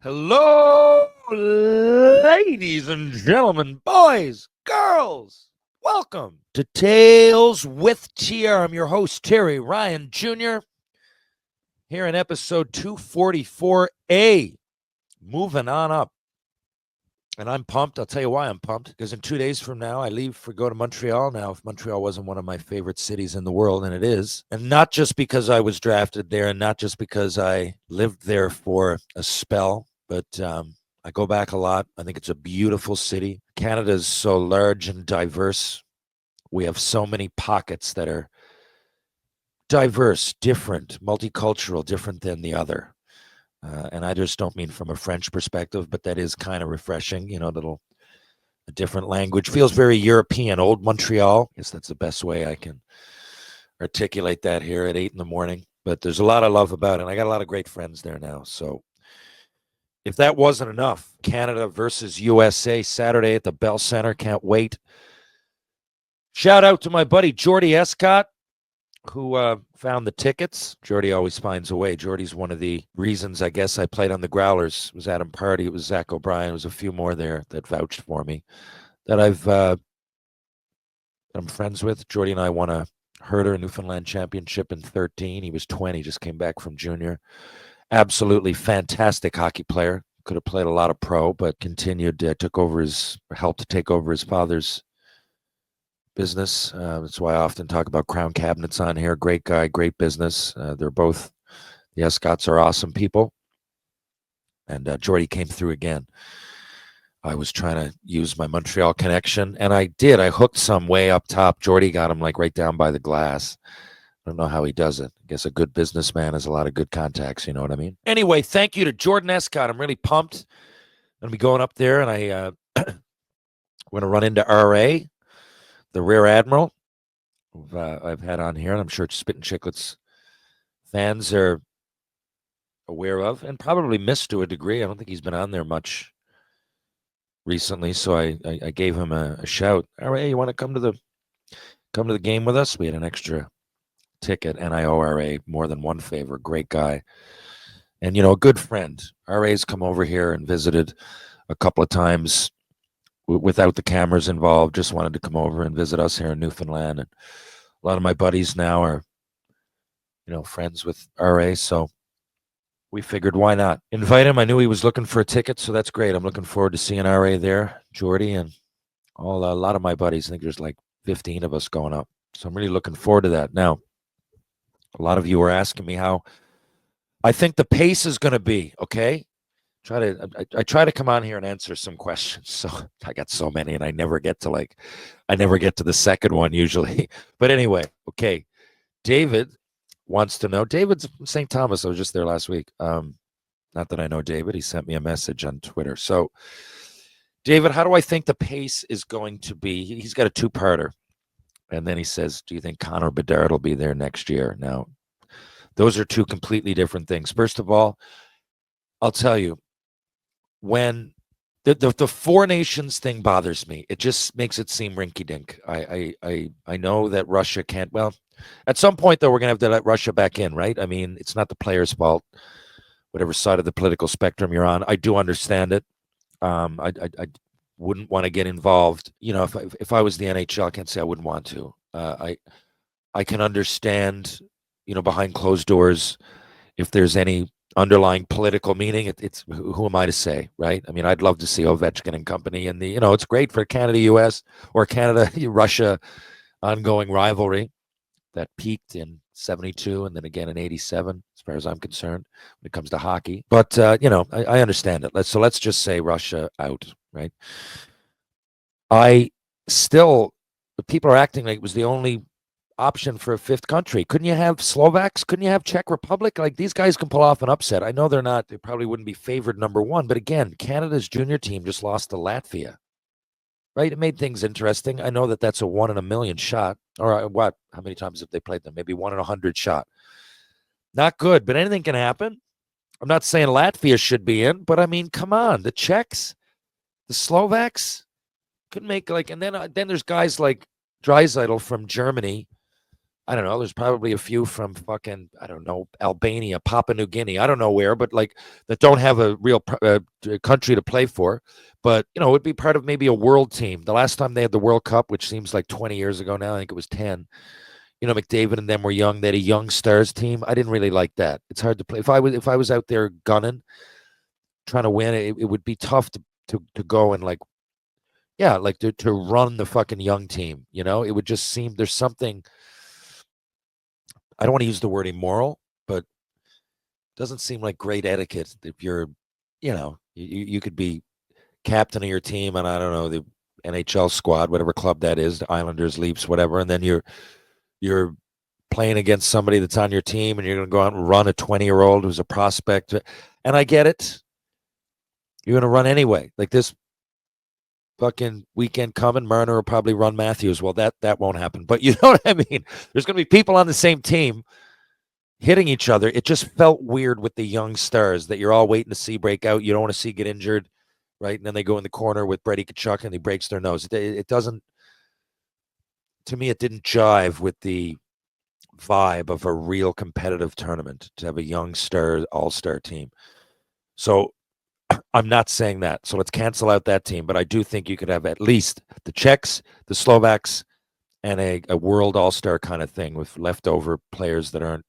Hello, ladies and gentlemen, boys, girls. Welcome to Tales with TR. I'm your host, Terry Ryan Jr., here in episode 244A. Moving on up. And I'm pumped. I'll tell you why I'm pumped. Because in 2 days from now, I leave for go to Montreal. Now, if Montreal wasn't one of my favorite cities in the world, and it is, and not just because I was drafted there, and not just because I lived there for a spell, but I go back a lot. I think it's a beautiful city. Canada is so large and diverse. We have so many pockets that are diverse, different, multicultural, different than the other. And I just don't mean from a French perspective, but that is kind of refreshing. Little a different language feels very European. Old Montreal. I guess that's the best way I can articulate that here at 8 in the morning. But there's a lot I love about it. And I got a lot of great friends there now. So if that wasn't enough, Canada versus USA Saturday at the Bell Center. Can't wait. Shout out to my buddy Jordy Escott, who found the tickets. Jordy always finds a way. Jordy's one of the reasons, I guess, I played on the Growlers. It was Adam Party. It was Zach O'Brien. It was a few more there that vouched for me that I'm friends with. Jordy and I won a Herder Newfoundland championship in 2013. He was 20, just came back from junior. Absolutely fantastic hockey player. Could have played a lot of pro, but continued, helped to take over his father's business. That's why I often talk about Crown Cabinets on here. Great guy, great business. The Escotts are awesome people. And Jordy came through again. I was trying to use my Montreal connection, and I did. I hooked some way up top. Jordy got him like right down by the glass. I don't know how he does it. I guess a good businessman has a lot of good contacts. You know what I mean? Anyway, thank you to Jordan Escott. I'm really pumped. I'm going to be going up there, and I'm going to run into RA, the Rear Admiral, I've had on here, and I'm sure Spittin' Chicklets fans are aware of and probably missed to a degree. I don't think he's been on there much recently, so I gave him a shout. RA, you want to come to the game with us? We had an extra ticket, and I owe RA more than one favor. Great guy, and a good friend. RA's come over here and visited a couple of times without the cameras involved. Just wanted to come over and visit us here in Newfoundland, and a lot of my buddies now are friends with RA, so we figured why not invite him. I knew he was looking for a ticket, so that's great. I'm looking forward to seeing RA there, Jordy, and a lot of my buddies. I think there's like 15 of us going up, so I'm really looking forward to that. Now, a lot of you are asking me how I think the pace is going to be. Okay, I try to come on here and answer some questions. So I got so many, and I never get to the second one usually. But anyway, okay. David wants to know. David's from St. Thomas. I was just there last week. Not that I know David. He sent me a message on Twitter. So, David, how do I think the pace is going to be? He's got a two-parter. And then he says, do you think Connor Bedard will be there next year? Now, those are two completely different things. First of all, I'll tell you, when the Four Nations thing bothers me, it just makes it seem rinky-dink. I know that Russia can't. Well, at some point, though, we're going to have to let Russia back in, right? I mean, it's not the players' fault, whatever side of the political spectrum you're on. I do understand it. I wouldn't want to get involved. If I was the NHL, I can't say I wouldn't want to. I can understand, behind closed doors, if there's any underlying political meaning. It's who am I to say, right? I mean, I'd love to see Ovechkin and company, and it's great for Canada-U.S. or Canada-Russia ongoing rivalry that peaked in 72 and then again in 87, as far as I'm concerned, when it comes to hockey. But, I understand it. Let's just say Russia out, right? People are acting like it was the only option for a fifth country. Couldn't you have Slovaks? Couldn't you have Czech Republic? Like, these guys can pull off an upset. I know they probably wouldn't be favored number one, but again, Canada's junior team just lost to Latvia. Right? It made things interesting. I know that that's a 1 in a million shot. Or what? How many times have they played them? Maybe 1 in 100 shot. Not good, but anything can happen. I'm not saying Latvia should be in, but I mean, come on. The Czechs, the Slovaks could make and then there's guys like Draisaitl from Germany. I don't know. There's probably a few from fucking, I don't know, Albania, Papua New Guinea. I don't know where, but like that don't have a real country to play for. But, you know, it would be part of maybe a world team. The last time they had the World Cup, which seems like 20 years ago now, I think it was 10. You know, McDavid and them were young. They had a young stars team. I didn't really like that. It's hard to play. If I was out there gunning, trying to win, it would be tough to go and like, yeah, like to run the fucking young team. You know, it would just seem there's something. I don't want to use the word immoral, but it doesn't seem like great etiquette if you're, you know, you could be captain of your team and I don't know the NHL squad, whatever club that is, the Islanders, Leafs, whatever, and then you're playing against somebody that's on your team and you're going to go out and run a 20-year-old who's a prospect. And I get it. You're going to run anyway. Like this fucking weekend coming, Marner will probably run Matthews. Well, that won't happen. But you know what I mean? There's going to be people on the same team hitting each other. It just felt weird with the young stars that you're all waiting to see break out. You don't want to see get injured, right? And then they go in the corner with Brady Tkachuk and he breaks their nose. It doesn't, to me, it didn't jive with the vibe of a real competitive tournament to have a young star, all-star team. So I'm not saying that. So let's cancel out that team. But I do think you could have at least the Czechs, the Slovaks, and a world all-star kind of thing with leftover players that aren't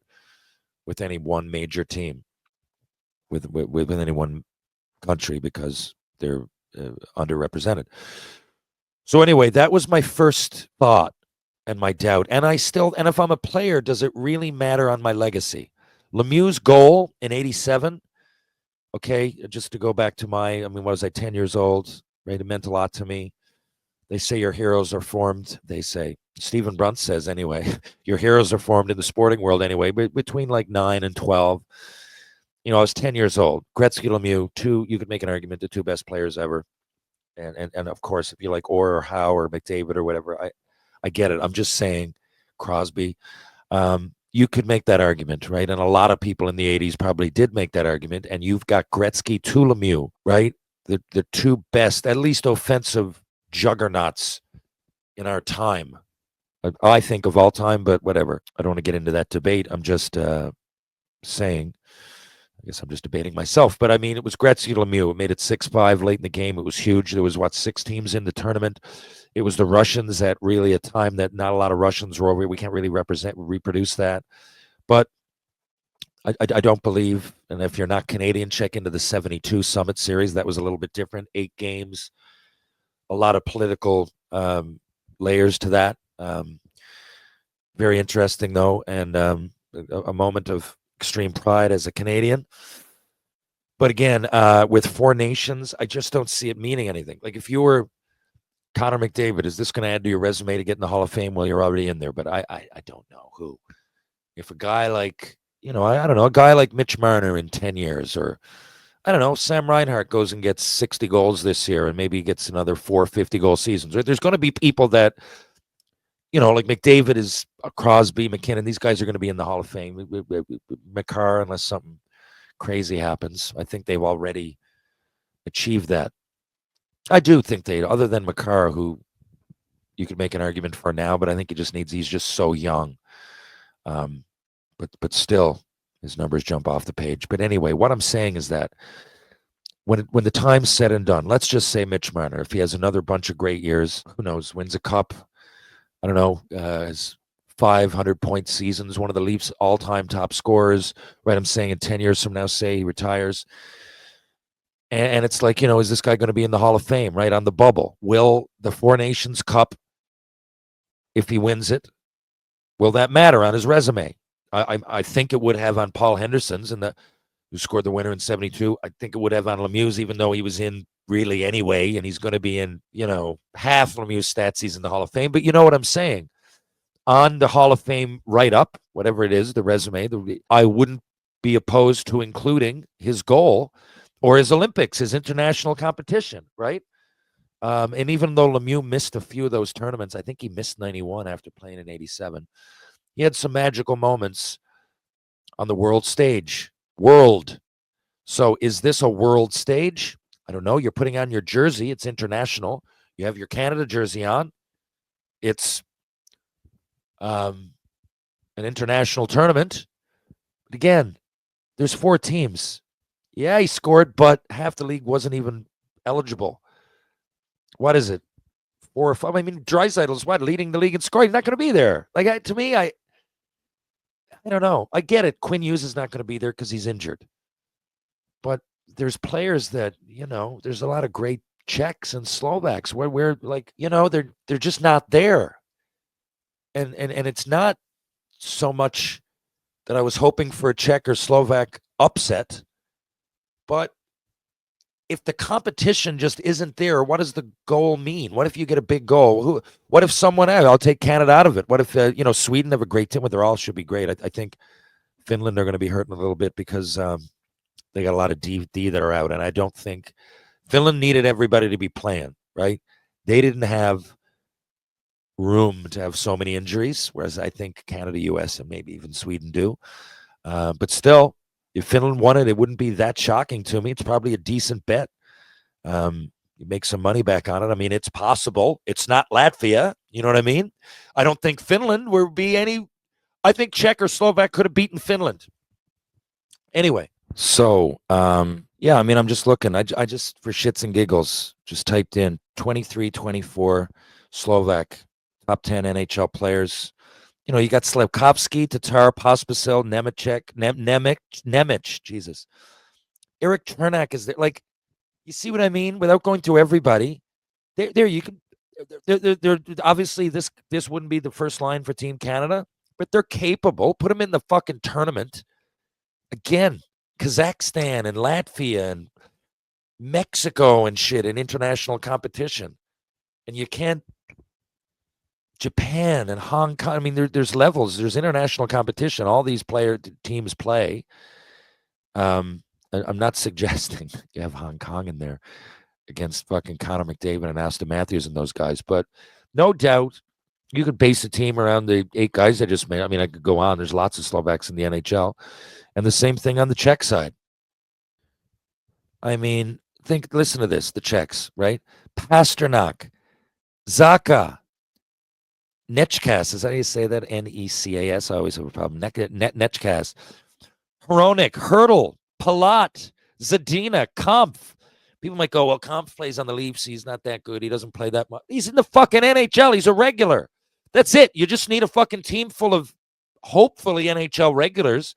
with any one major team, with any one country because they're underrepresented. So anyway, that was my first thought and my doubt. And if I'm a player, does it really matter on my legacy? Lemieux's goal in 87, okay, just to go back to what was I, 10 years old, right? It meant a lot to me. They say your heroes are formed. They say, Stephen Brunt says anyway, your heroes are formed in the sporting world anyway, but between like 9 and 12. You know, I was 10 years old. Gretzky, Lemieux, you could make an argument, the two best players ever. And of course, if you like Orr or Howe or McDavid or whatever, I get it. I'm just saying, Crosby, you could make that argument, right? And a lot of people in the 80s probably did make that argument. And you've got Gretzky to Lemieux, right? The two best, at least offensive juggernauts in our time. I think of all time, but whatever. I don't want to get into that debate. I'm just saying. I guess I'm just debating myself, but I mean, it was Gretzky Lemieux. It made it 6-5 late in the game. It was huge. There was, 6 teams in the tournament. It was the Russians at really a time that not a lot of Russians were over. We can't really reproduce that. But I don't believe, and if you're not Canadian, check into the 72 Summit Series. That was a little bit different. 8 games, a lot of political layers to that. Very interesting, though, and a moment of extreme pride as a Canadian. But again, with 4 nations, I just don't see it meaning anything. Like if you were Connor McDavid, is this going to add to your resume to get in the Hall of Fame? Well, you're already in there, but I don't know who. If a guy like, I don't know, a guy like Mitch Marner in 10 years, or I don't know, Sam Reinhart goes and gets 60 goals this year and maybe gets another 4 50-goal seasons. There's going to be people that, like McDavid is Crosby, McKinnon. These guys are going to be in the Hall of Fame. McCarr, unless something crazy happens. I think they've already achieved that. I do think other than McCarr, who you could make an argument for now, but I think he's just so young. But still, his numbers jump off the page. But anyway, what I'm saying is that when the time's said and done, let's just say Mitch Marner, if he has another bunch of great years, who knows, wins a cup, I don't know, his 500-point seasons, one of the Leafs' all-time top scorers, right? I'm saying in 10 years from now, say he retires. And it's like, is this guy going to be in the Hall of Fame, right, on the bubble? Will the 4 Nations Cup, if he wins it, will that matter on his resume? I think it would have on Paul Henderson's, who scored the winner in 72. I think it would have on Lemieux's, even though he was in really anyway, and he's going to be in, half Lemieux's stats, he's in the Hall of Fame. But you know what I'm saying? On the Hall of Fame write-up, whatever it is, the resume, I wouldn't be opposed to including his goal or his Olympics, his international competition, right? And even though Lemieux missed a few of those tournaments, I think he missed 91 after playing in 87. He had some magical moments on the world stage. So is this a world stage? I don't know. You're putting on your jersey. It's international. You have your Canada jersey on. It's an international tournament. But again, there's 4 teams. Yeah, he scored, but half the league wasn't even eligible. What is it? 4 or 5? I mean, Draisaitl's what, leading the league in scoring? He's not going to be there. Like, to me, I don't know. I get it. Quinn Hughes is not going to be there because he's injured. But there's players that, there's a lot of great Czechs and Slovaks where like, they're just not there. And it's not so much that I was hoping for a Czech or Slovak upset, but if the competition just isn't there, what does the goal mean? What if you get a big goal? What if someone else? I'll take Canada out of it. What if Sweden have a great team? Well, they're all should be great. I think Finland are going to be hurting a little bit because they got a lot of D that are out, and I don't think Finland needed everybody to be playing. Right? They didn't have room to have so many injuries, whereas I think Canada, US, and maybe even Sweden do. But still, if Finland won it, it wouldn't be that shocking to me. It's probably a decent bet. You make some money back on it. I mean, it's possible. It's not Latvia. You know what I mean? I don't think Finland would be any. I think Czech or Slovak could have beaten Finland. Anyway, so yeah, I mean, I'm just looking. I just, for shits and giggles, just typed in 23-24 Slovak top 10 NHL players. You got Slavkovsky, Tatar, Pospisil, Nemec, Jesus. Eric Chernak is there. Like, you see what I mean? Without going through everybody, there you can. They're obviously this wouldn't be the first line for Team Canada, but they're capable. Put them in the fucking tournament. Again, Kazakhstan and Latvia and Mexico and shit in international competition, and you can't. Japan and Hong Kong. I mean, there's levels. There's international competition. All these teams play. I'm not suggesting you have Hong Kong in there against fucking Connor McDavid and Aston Matthews and those guys, but no doubt you could base a team around the 8 guys I just made. I mean, I could go on. There's lots of Slovaks in the NHL, and the same thing on the Czech side. I mean, listen to this: the Czechs, right? Pasternak, Zacha. Nechkas, is that how you say that? Necas. I always have a problem. Nechkas. Hronik, Hurdle, Palat, Zadina, Kampf. People might go, well, Kampf plays on the Leafs. He's not that good. He doesn't play that much. He's in the fucking NHL. He's a regular. That's it. You just need a fucking team full of hopefully NHL regulars,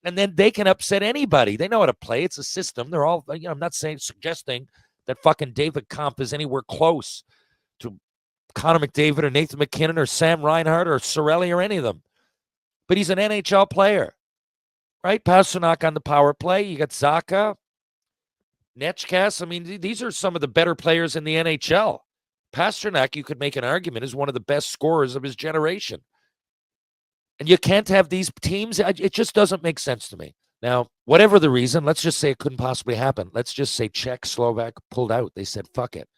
and then they can upset anybody. They know how to play. It's a system. They're all, I'm not suggesting that fucking David Kampf is anywhere close to Connor McDavid or Nathan McKinnon or Sam Reinhart or Sorelli or any of them. But he's an NHL player, right? Pasternak on the power play. You got Zacha, Nechkas. I mean, these are some of the better players in the NHL. Pasternak, you could make an argument, is one of the best scorers of his generation. And you can't have these teams. It just doesn't make sense to me. Now, whatever the reason, let's just say it couldn't possibly happen. Let's just say Czech, Slovak pulled out. They said, fuck it.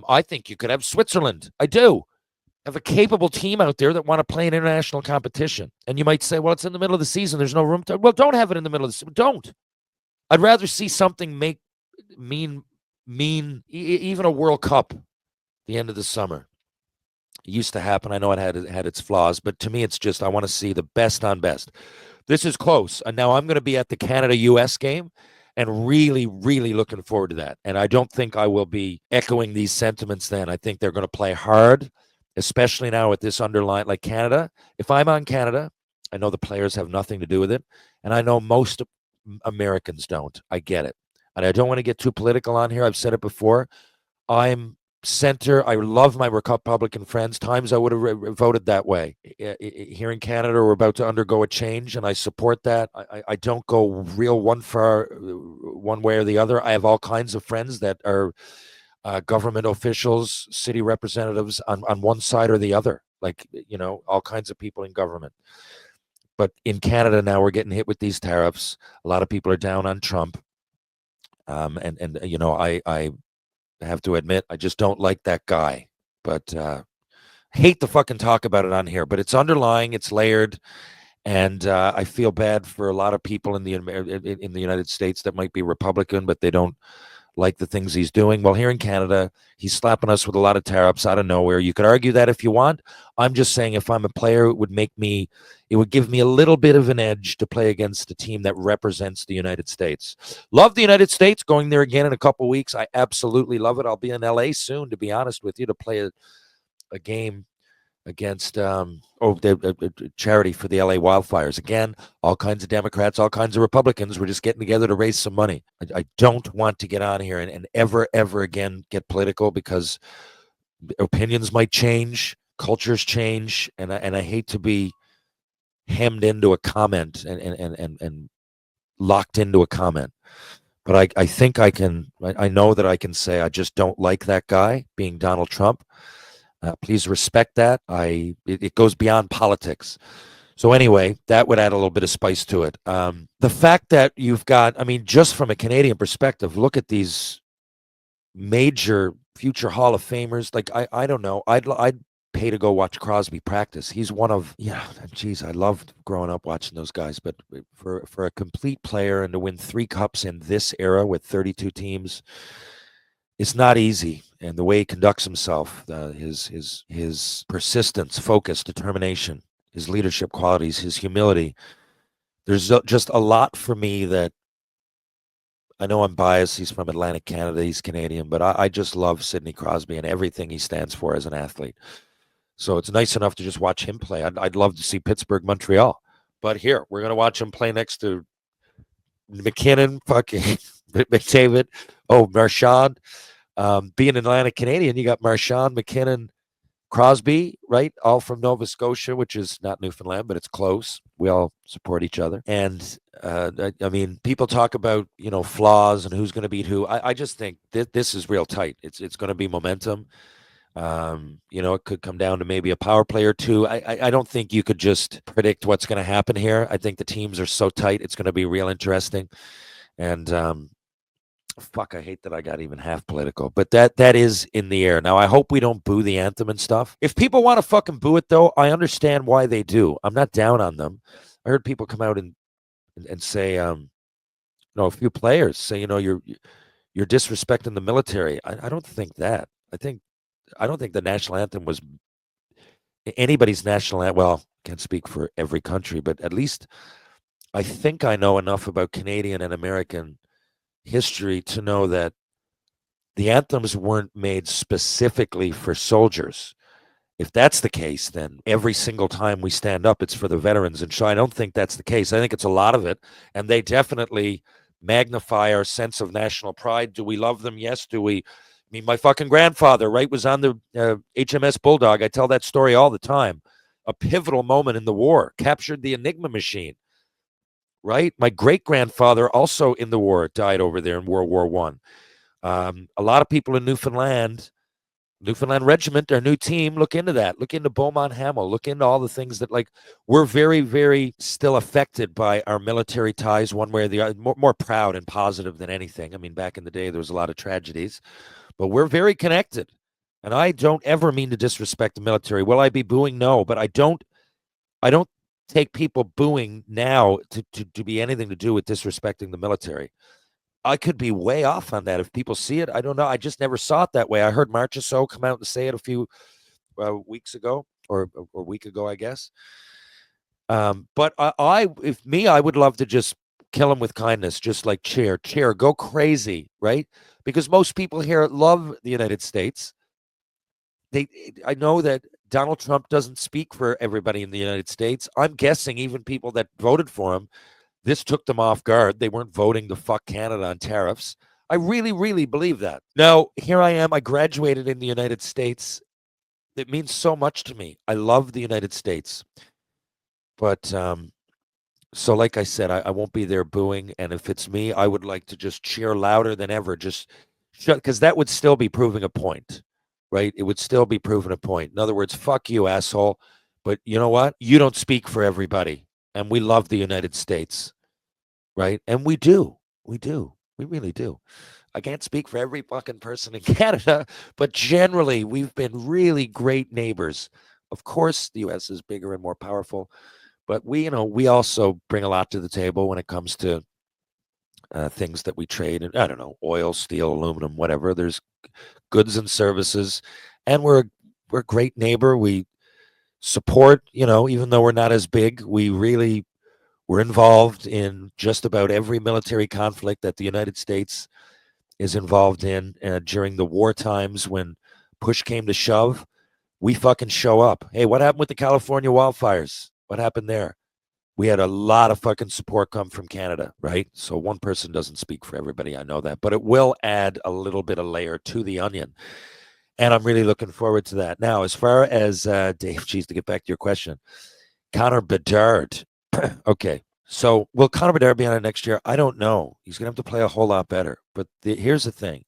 I think you could have Switzerland. I do. Have a capable team out there that want to play in international competition. And you might say, well, it's in the middle of the season. There's no room to. Well, don't have it in the middle of the season. Don't. I'd rather see something mean even a World Cup the end of the summer. It used to happen. I know it had its flaws, but to me, it's just I want to see the best on best. This is close. And now I'm going to be at the Canada-US game. And really, really looking forward to that. And I don't think I will be echoing these sentiments then. I think they're going to play hard, especially now with this underline, like Canada. If I'm on Canada, I know the players have nothing to do with it. And I know most Americans don't. I get it. And I don't want to get too political on here. I've said it before. I'm center. I love my Republican friends. Times I would have voted that way. Here in Canada, we're about to undergo a change, and I support that. I don't go real one way or the other. I have all kinds of friends that are government officials, city representatives on one side or the other, like, all kinds of people in government. But in Canada now, we're getting hit with these tariffs. A lot of people are down on Trump. I have to admit, I just don't like that guy. But hate to fucking talk about it on here. But it's underlying, it's layered, and I feel bad for a lot of people in the United States that might be Republican, but they don't like the things he's doing. Well, here in Canada, he's slapping us with a lot of tariffs out of nowhere. You could argue that if you want. I'm just saying, if I'm a player, it would make me It would give me a little bit of an edge to play against a team that represents the United States. Love the United States. Going there again in a couple weeks. I absolutely love it. I'll be in LA soon, to be honest with you, to play a game against the charity for the LA wildfires. Again, all kinds of Democrats, all kinds of Republicans. We're just getting together to raise some money. I don't want to get on here and ever again get political, because opinions might change, cultures change, and I hate to be hemmed into a comment and locked into a comment. But I think I know that I can say I just don't like that guy, being Donald Trump. Please respect that. It goes beyond politics. So anyway, that would add a little bit of spice to it. The fact that you've got, I mean, just from a Canadian perspective, look at these major future Hall of Famers. Like, I don't know. I'd pay to go watch Crosby practice. He's one of, geez, I loved growing up watching those guys. But for a complete player and to win 3 cups in this era with 32 teams, it's not easy. And the way he conducts himself, his persistence, focus, determination, his leadership qualities, his humility. There's just a lot for me that, I know I'm biased. He's from Atlantic Canada. He's Canadian. But I just love Sidney Crosby and everything he stands for as an athlete. So it's nice enough to just watch him play. I'd love to see Pittsburgh, Montreal. But here, we're going to watch him play next to McKinnon, fucking McDavid, Marchand. Being an Atlantic Canadian, you got Marchand, McKinnon, Crosby, right? All from Nova Scotia, which is not Newfoundland, but it's close. We all support each other. And I mean, people talk about, flaws and who's going to beat who. I just think this is real tight. It's going to be momentum. It could come down to maybe a power play or two. I don't think you could just predict what's going to happen here. I think the teams are so tight. It's going to be real interesting. And fuck, I hate that I got even half political, but that is in the air. Now, I hope we don't boo the anthem and stuff. If people want to fucking boo it, though, I understand why they do. I'm not down on them. I heard people come out and say, a few players say, you're disrespecting the military. I don't think that. I don't think the national anthem was anybody's national anthem. Well, can't speak for every country, but at least I think I know enough about Canadian and American history to know that the anthems weren't made specifically for soldiers. If that's the case, then every single time we stand up, it's for the veterans. And so I don't think that's the case. I think it's a lot of it. And they definitely magnify our sense of national pride. Do we love them? Yes. Do we? I mean, my fucking grandfather, right, was on the HMS Bulldog. I tell that story all the time. A pivotal moment in the war, captured the Enigma machine. Right? My great-grandfather, also in the war, died over there in World War I. A lot of people in Newfoundland Regiment, our new team, look into that. Look into Beaumont Hamel. Look into all the things that, we're very, very still affected by our military ties one way or the other. More proud and positive than anything. I mean, back in the day, there was a lot of tragedies. But we're very connected. And I don't ever mean to disrespect the military. Will I be booing? No. But I don't take people booing now to be anything to do with disrespecting the military. I could be way off on that. If people see it, I don't know. I just never saw it that way. I heard Marchessault come out and say it a few weeks ago or a week ago, I guess. But I would love to just kill him with kindness, just like cheer, go crazy, right? Because most people here love the United States. I know that Donald Trump doesn't speak for everybody in the United States. I'm guessing even people that voted for him, this took them off guard. They weren't voting to fuck Canada on tariffs. I really, really believe that. Now, here I am. I graduated in the United States. It means so much to me. I love the United States. But, so like I said, I won't be there booing. And if it's me, I would like to just cheer louder than ever. Just because that would still be proving a point. Right? It would still be proving a point. In other words, fuck you, asshole. But you know what? You don't speak for everybody. And we love the United States. Right? And we do. We do. We really do. I can't speak for every fucking person in Canada, but generally, we've been really great neighbors. Of course, the U.S. is bigger and more powerful, but we also bring a lot to the table when it comes to things that we trade. And I don't know, oil, steel, aluminum, whatever. There's goods and services, and we're a great neighbor. We support, even though we're not as big, we're involved in just about every military conflict that the United States is involved in during the war times when push came to shove. We fucking show up. Hey, what happened with the California wildfires? What happened there? We had a lot of fucking support come from Canada, right? So one person doesn't speak for everybody. I know that, but it will add a little bit of layer to the onion. And I'm really looking forward to that. Now, as far as Dave, geez, to get back to your question, Connor Bedard. Okay. So will Connor Bedard be on it next year? I don't know. He's going to have to play a whole lot better. But here's the thing.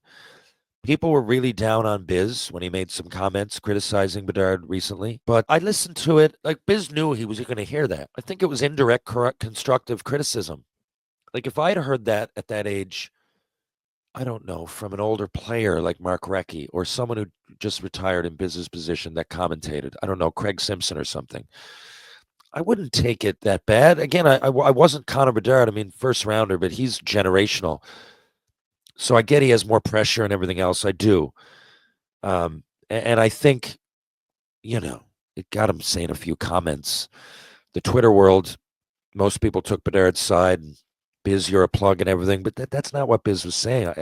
People were really down on Biz when he made some comments criticizing Bedard recently. But I listened to it. Like, Biz knew he was going to hear that. I think it was indirect, correct, constructive criticism. Like, if I'd heard that at that age, I don't know, from an older player like Mark Recchi or someone who just retired in Biz's position that commentated, I don't know, Craig Simpson or something, I wouldn't take it that bad. Again, I wasn't Connor Bedard. I mean, first rounder, but he's generational. So I get he has more pressure and everything else. I do. And I think, it got him saying a few comments. The Twitter world, most people took Bedard's side. And Biz, you're a plug and everything. But that's not what Biz was saying.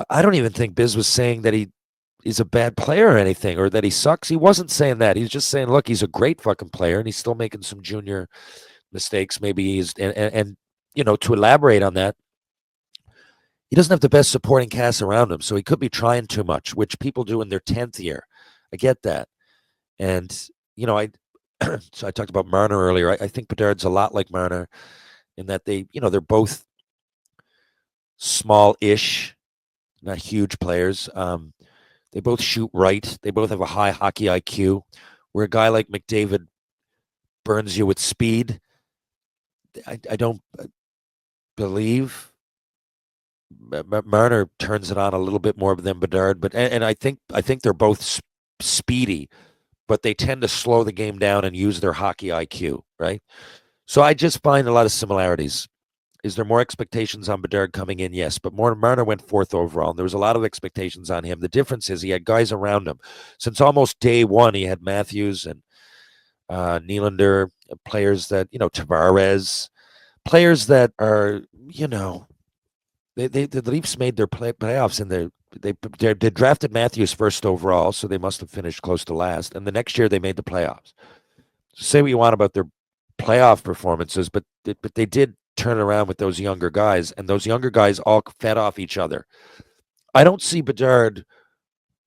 I don't even think Biz was saying that he's a bad player or anything, or that he sucks. He wasn't saying that. He was just saying, look, he's a great fucking player, and he's still making some junior mistakes. Maybe and to elaborate on that, he doesn't have the best supporting cast around him, so he could be trying too much, which people do in their 10th year. I get that. And, so I talked about Marner earlier. I think Bedard's a lot like Marner in that they're both small-ish, not huge players. They both shoot right. They both have a high hockey IQ. Where a guy like McDavid burns you with speed, I don't believe Marner turns it on a little bit more than Bedard. But and I think they're both speedy, but they tend to slow the game down and use their hockey IQ, right? So I just find a lot of similarities. Is there more expectations on Bedard coming in? Yes, but Marner went fourth overall, and there was a lot of expectations on him. The difference is he had guys around him. Since almost day one, he had Matthews and Nylander, players that, Tavares, players that are, the Leafs made their playoffs, and they drafted Matthews first overall, so they must have finished close to last. And the next year, they made the playoffs. Say what you want about their playoff performances, but they did turn around with those younger guys, and those younger guys all fed off each other. I don't see Bedard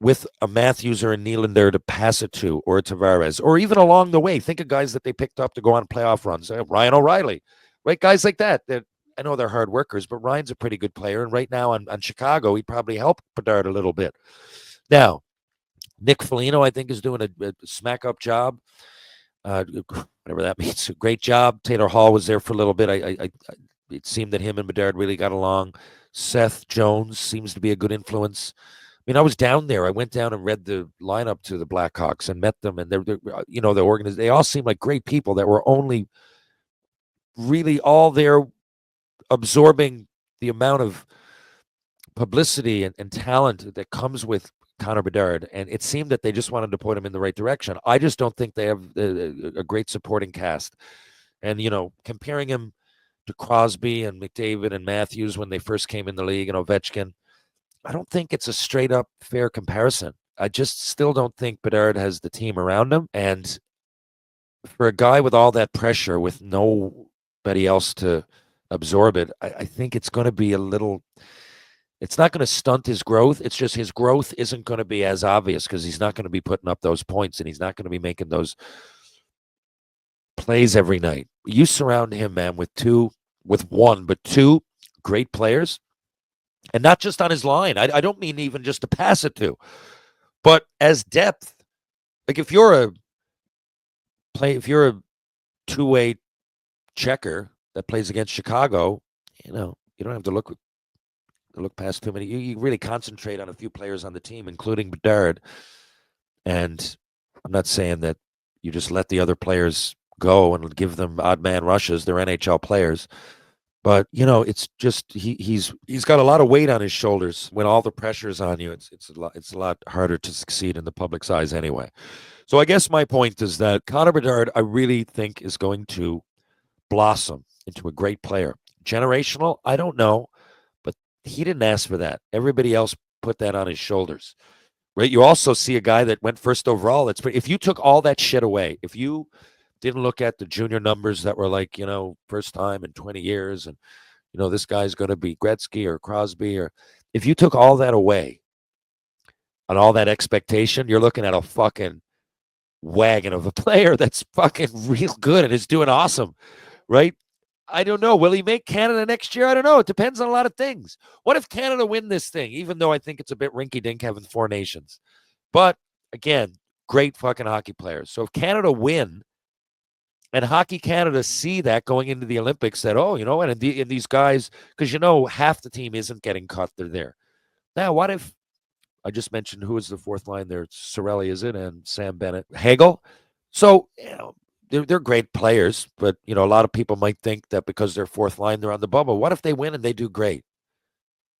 with a Matthews or a Nylander to pass it to, or a Tavares, or even along the way. Think of guys that they picked up to go on playoff runs. Ryan O'Reilly, right? Guys like that. I know they're hard workers, but Ryan's a pretty good player. And right now on Chicago, he'd probably help Bedard a little bit. Now, Nick Foligno, I think, is doing a smack-up job. Whatever that means. A great job. Taylor Hall was there for a little bit. It seemed that him and Bedard really got along. Seth Jones seems to be a good influence. I mean, I was down there. I went down and read the lineup to the Blackhawks and met them, and they all seemed like great people that were only really all there absorbing the amount of publicity and talent that comes with Connor Bedard, and it seemed that they just wanted to point him in the right direction. I just don't think they have a great supporting cast. And, comparing him to Crosby and McDavid and Matthews when they first came in the league, and Ovechkin, I don't think it's a straight up fair comparison. I just still don't think Bedard has the team around him. And for a guy with all that pressure, with nobody else to absorb it, I think it's going to be a little... It's not going to stunt his growth. It's just his growth isn't going to be as obvious because he's not going to be putting up those points, and he's not going to be making those plays every night. You surround him, man, with two great players, and not just on his line. I don't mean even just to pass it to, but as depth. Like if you're a two-way checker that plays against Chicago, you don't have to look past too many. You really concentrate on a few players on the team, including Bedard. And I'm not saying that you just let the other players go and give them odd man rushes. They're NHL players. But it's just he's got a lot of weight on his shoulders. When all the pressure's on you, it's a lot harder to succeed in the public's eyes anyway. So I guess my point is that Connor Bedard, I really think, is going to blossom into a great player. Generational, I don't know, but he didn't ask for that. Everybody else put that on his shoulders. Right? You also see a guy that went first overall. If you took all that shit away, if you didn't look at the junior numbers that were like, first time in 20 years and this guy's going to be Gretzky or Crosby, or if you took all that away and all that expectation, you're looking at a fucking wagon of a player that's fucking real good and is doing awesome, right? I don't know. Will he make Canada next year? I don't know. It depends on a lot of things. What if Canada win this thing, even though I think it's a bit rinky-dink having four nations? But again, great fucking hockey players. So if Canada win and Hockey Canada see that going into the Olympics, that, oh, and these guys, because half the team isn't getting cut, they're there. Now, what if I just mentioned who is the fourth line there? Cirelli, is it? And Sam Bennett. Hagel. So, they're great players, but, a lot of people might think that because they're fourth line, they're on the bubble. What if they win and they do great,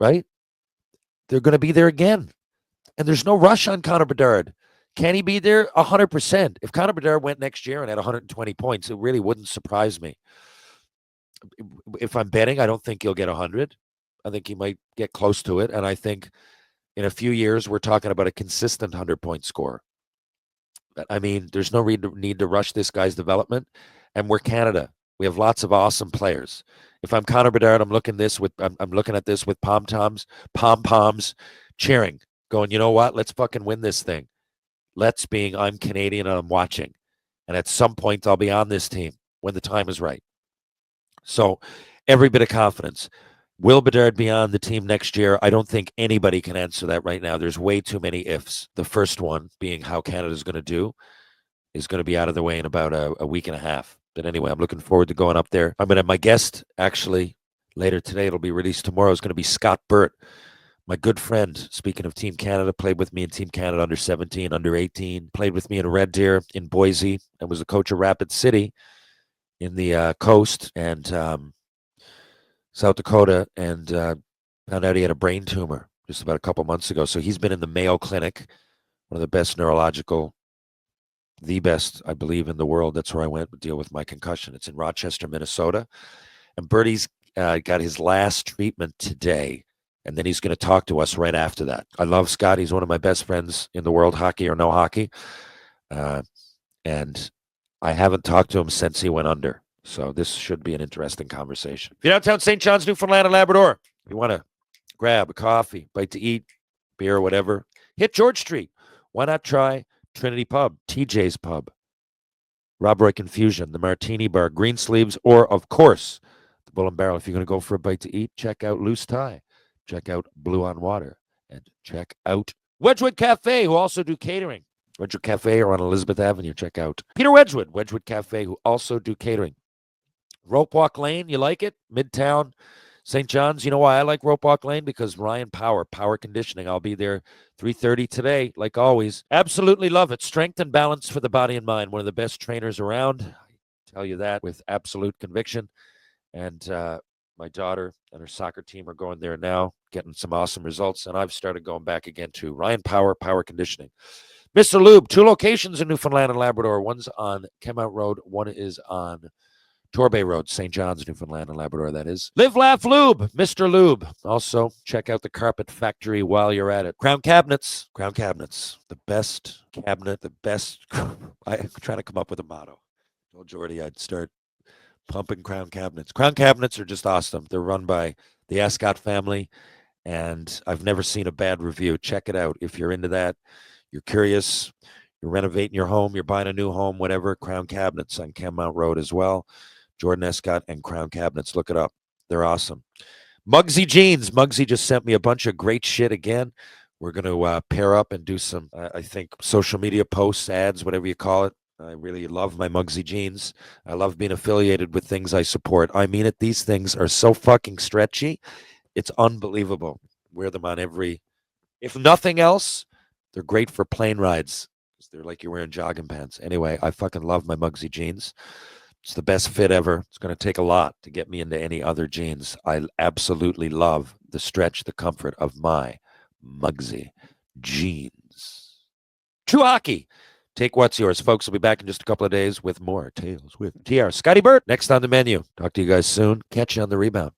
right? They're going to be there again. And there's no rush on Connor Bedard. Can he be there? 100%. If Connor Bedard went next year and had 120 points, it really wouldn't surprise me. If I'm betting, I don't think he'll get 100. I think he might get close to it. And I think in a few years, we're talking about a consistent 100-point score. I mean, there's no need to rush this guy's development. And we're Canada. We have lots of awesome players. If I'm Connor Bedard, I'm looking at this with pom poms, cheering, going, you know what? Let's fucking win this thing. Let's being I'm Canadian and I'm watching. And at some point, I'll be on this team when the time is right. So every bit of confidence. Will Bedard be on the team next year? I don't think anybody can answer that right now. There's way too many ifs. The first one being how Canada's going to do is going to be out of the way in about a week and a half. But anyway, I'm looking forward to going up there. I'm going to have my guest, actually, later today. It'll be released tomorrow. Is going to be Scott Burt, my good friend. Speaking of Team Canada, played with me in Team Canada under 17, under 18, played with me in Red Deer, in Boise, and was the coach of Rapid City in the coast and South Dakota, and found out he had a brain tumor just about a couple months ago. So he's been in the Mayo Clinic, one of the best the best, I believe, in the world. That's where I went to deal with my concussion. It's in Rochester, Minnesota. And Bertie's got his last treatment today, and then he's going to talk to us right after that. I love Scott. He's one of my best friends in the world, hockey or no hockey. And I haven't talked to him since he went under. So this should be an interesting conversation. If you're downtown St. John's, Newfoundland and Labrador, you want to grab a coffee, bite to eat, beer, whatever, hit George Street. Why not try Trinity Pub, TJ's Pub, Rob Roy Confusion, the Martini Bar, Greensleeves, or, of course, the Bull and Barrel. If you're going to go for a bite to eat, check out Loose Tie, check out Blue on Water, and check out Wedgwood Cafe, who also do catering. Wedgwood Cafe are on Elizabeth Avenue. Check out Peter Wedgwood, Wedgwood Cafe, who also do catering. Rope Walk Lane, you like it? Midtown, St. John's. You know why I like Rope Walk Lane? Because Ryan Power Conditioning. I'll be there 3:30 today, like always. Absolutely love it. Strength and balance for the body and mind. One of the best trainers around. I tell you that with absolute conviction. And my daughter and her soccer team are going there now, getting some awesome results. And I've started going back again to Ryan Power Conditioning. Mr. Lube, 2 locations in Newfoundland and Labrador. One's on Kemount Road. One is on Torbay Road, St. John's, Newfoundland and Labrador, that is. Live, Laugh, Lube, Mr. Lube. Also, check out the Carpet Factory while you're at it. Crown Cabinets, the best cabinet, the best. I'm trying to come up with a motto. I told Jordy I'd start pumping Crown Cabinets. Crown Cabinets are just awesome. They're run by the Ascot family, and I've never seen a bad review. Check it out if you're into that. You're curious. You're renovating your home. You're buying a new home, whatever. Crown Cabinets on Kemount Road as well. Jordan Escott and Crown Cabinets. Look it up. They're awesome. Muggsy Jeans. Muggsy just sent me a bunch of great shit again. We're going to pair up and do some, I think, social media posts, ads, whatever you call it. I really love my Muggsy Jeans. I love being affiliated with things I support. I mean it. These things are so fucking stretchy. It's unbelievable. Wear them on if nothing else, they're great for plane rides. They're like you're wearing jogging pants. Anyway, I fucking love my Muggsy Jeans. It's the best fit ever. It's going to take a lot to get me into any other jeans. I absolutely love the stretch, the comfort of my Muggsy jeans. True Hockey. Take what's yours. Folks, will be back in just a couple of days with more Tales with TR. Scotty Burt, next on the menu. Talk to you guys soon. Catch you on the rebound.